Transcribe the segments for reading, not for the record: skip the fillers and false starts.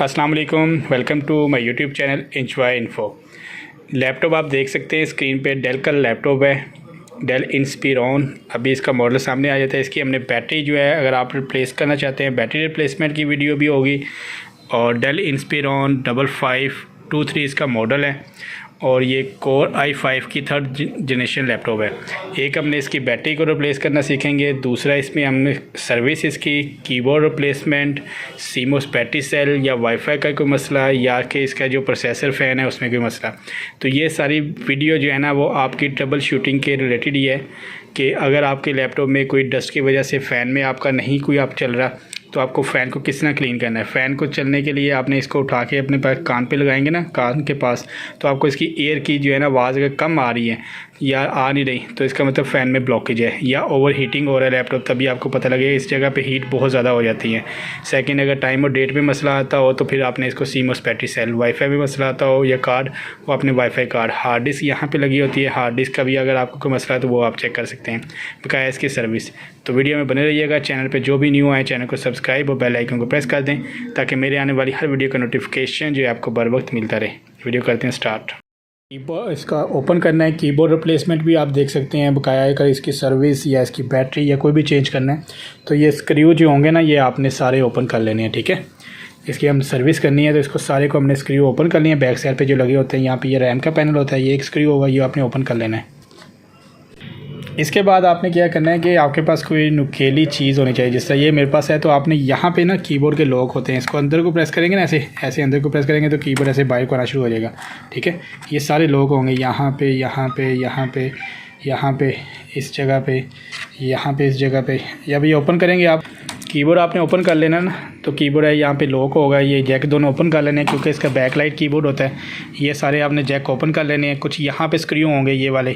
अस्सलाम वालेकुम, welcome to my YouTube channel enjoy info. Laptop आप देख सकते हैं स्क्रीन पे, डेल का लैपटॉप है, डेल इंस्पिरॉन। अभी इसका मॉडल सामने आ जाता है। इसकी हमने बैटरी जो है, अगर आप रिप्लेस करना चाहते हैं, बैटरी रिप्लेसमेंट की वीडियो भी होगी। और डेल इंस्पिरॉन 5523 इसका मॉडल है और ये कोर i5 की 3rd जनरेशन लैपटॉप है। एक हमने इसकी बैटरी को रिप्लेस करना सीखेंगे, दूसरा इसमें हमने सर्विस इसकी, keyboard replacement, CMOS battery cell या वाईफाई का कोई मसला या कि इसका जो प्रोसेसर फ़ैन है उसमें कोई मसला। तो ये सारी वीडियो जो है ना वो आपकी ट्रबल शूटिंग के रिलेटेड ही है कि अगर आपके लैपटॉप में कोई डस्ट की वजह से फ़ैन में आपका नहीं कोई आप चल रहा, तो आपको फ़ैन को किस तरह क्लीन करना है। फ़ैन को चलने के लिए आपने इसको उठा के अपने पास कान पे लगाएंगे ना, कान के पास, तो आपको इसकी एयर की जो है ना आवाज़ अगर कम आ रही है या आ नहीं रही तो इसका मतलब फ़ैन में ब्लॉकेज है या ओवर हीटिंग हो रहा है लैपटॉप, तभी आपको पता लगेगा इस जगह पे हीट बहुत ज़्यादा हो जाती है। सेकंड, अगर टाइम और डेट में मसला आता हो तो फिर आपने इसको सीमोस बैटरी सेल, वाईफाई में मसला आता हो या कार्ड, वो अपने वाईफाई कार्ड, हार्ड डिस्क यहाँ पे लगी होती है, हार्ड डिस्क का भी अगर आपको कोई मसला है तो वो आप चेक कर सकते हैं। बकाया इसकी सर्विस। तो वीडियो में बने रहिएगा। चैनल पर जो भी न्यू आए चैनल को सब्सक्राइब और बेल आइकन को प्रेस कर दें ताकि मेरे आने वाली हर वीडियो का नोटिफिकेशन जो है आपको बर वक्त मिलता रहे। वीडियो करते हैं स्टार्ट। कीबोर्ड इसका ओपन करना है, कीबोर्ड रिप्लेसमेंट भी आप देख सकते हैं, बकाया अगर इसकी सर्विस या इसकी बैटरी या कोई भी चेंज करना है तो ये स्क्रू जो होंगे ना ये आपने सारे ओपन कर लेने हैं। ठीक है, इसकी हम सर्विस करनी है तो इसको सारे को हमने स्क्रू ओपन कर लिया है। बैक साइड पे जो लगे होते हैं, यहाँ पे ये रैम का पैनल होता है, ये एक स्क्रू होगा, ये आपने ओपन कर लेना है। इसके बाद आपने क्या करना है कि आपके पास कोई नुकीली चीज़ होनी चाहिए। जिस तरह ये मेरे पास है तो आपने यहाँ पे ना कीबोर्ड के लॉक होते हैं, इसको अंदर को प्रेस करेंगे ना, ऐसे अंदर को प्रेस करेंगे तो कीबोर्ड ऐसे बाहर को आना शुरू हो जाएगा। ठीक है, ये सारे लॉक होंगे यहाँ पे, यहाँ पे, यहाँ पे, यहाँ पे, इस जगह पे, यहाँ पे, इस जगह पे। या भी ओपन करेंगे आप, कीबोर्ड आपने ओपन कर लेना ना, तो कीबोर्ड है यहाँ पे लॉक होगा, ये जैक दोनों ओपन कर लेने हैं क्योंकि इसका बैकलाइट कीबोर्ड होता है। ये सारे आपने जैक ओपन कर लेने हैं। कुछ यहाँ पे स्क्रू होंगे, ये वाले,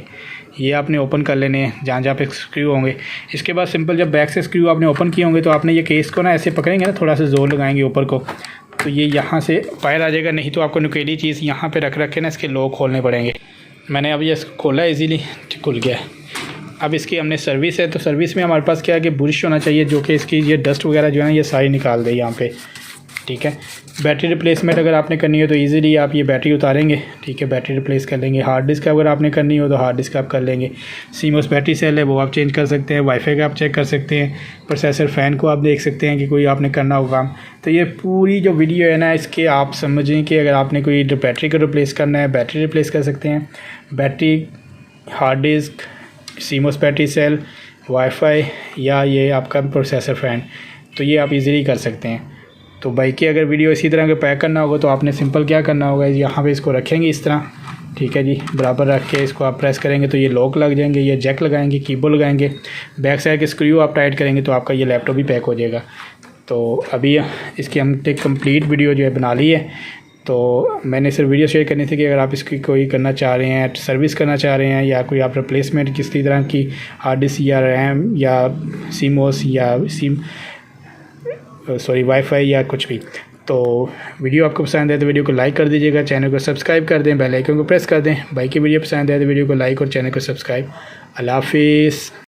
ये आपने ओपन कर लेने हैं जहाँ जहाँ पे स्क्रू होंगे। इसके बाद सिंपल जब बैक से स्क्रू आपने ओपन किए होंगे तो आपने ये केस को ना ऐसे पकड़ेंगे ना, थोड़ा सा जोर लगाएंगे ऊपर को, तो ये यहाँ से बाहर आ जाएगा। नहीं तो आपको नुकीली चीज़ यहाँ पर रख के ना इसके लॉक खोलने पड़ेंगे। मैंने अभी इसको खोला ईजीली, खुल गया। अब इसकी हमने सर्विस है तो सर्विस में हमारे पास क्या है कि ब्रश होना चाहिए जो कि इसकी ये डस्ट वगैरह जो है ना ये सारी निकाल दे यहाँ पे। ठीक है, बैटरी रिप्लेसमेंट अगर आपने करनी हो तो इजीली आप ये बैटरी उतारेंगे। ठीक है, बैटरी रिप्लेस कर लेंगे। हार्ड डिस्क अगर आपने करनी हो तो हार्ड डिस्क आप कर लेंगे। सीमोस बैटरी सेल है वो आप चेंज कर सकते हैं। वाईफाई का आप चेक कर सकते हैं। प्रोसेसर फ़ैन को आप देख सकते हैं कि कोई आपने करना हो काम। तो ये पूरी जो वीडियो है ना इसके आप समझें कि अगर आपने कोई बैटरी को रिप्लेस करना है, बैटरी रिप्लेस कर सकते हैं। Battery, hard disk, CMOS battery cell, WiFi या ये आपका प्रोसेसर फ़ैन, तो ये आप इजीली कर सकते हैं। तो बाइक की अगर वीडियो इसी तरह के पैक करना होगा तो आपने सिंपल क्या करना होगा, यहाँ पे इसको रखेंगे इस तरह। ठीक है जी, बराबर रख के इसको आप प्रेस करेंगे तो ये लॉक लग जाएंगे, ये जैक लगाएंगे, कीबोर्ड लगाएंगे, बैक साइड के स्क्रू आप टाइट करेंगे तो आपका ये लैपटॉप भी पैक हो जाएगा। तो अभी इसकी हमने कंप्लीट वीडियो जो है बना ली है। तो मैंने सिर्फ वीडियो शेयर करनी थी कि अगर आप इसकी कोई करना चाह रहे हैं, सर्विस करना चाह रहे हैं या कोई आप रिप्लेसमेंट किसी तरह की हार्ड डिस्क या रैम या सीमोस या वाईफाई या कुछ भी, तो वीडियो आपको पसंद है तो वीडियो को लाइक कर दीजिएगा, चैनल को सब्सक्राइब कर दें, बेल आइकन को प्रेस कर दें। बाकी वीडियो पसंद है तो वीडियो को लाइक और चैनल को सब्सक्राइब। अल्लाह हाफिज़।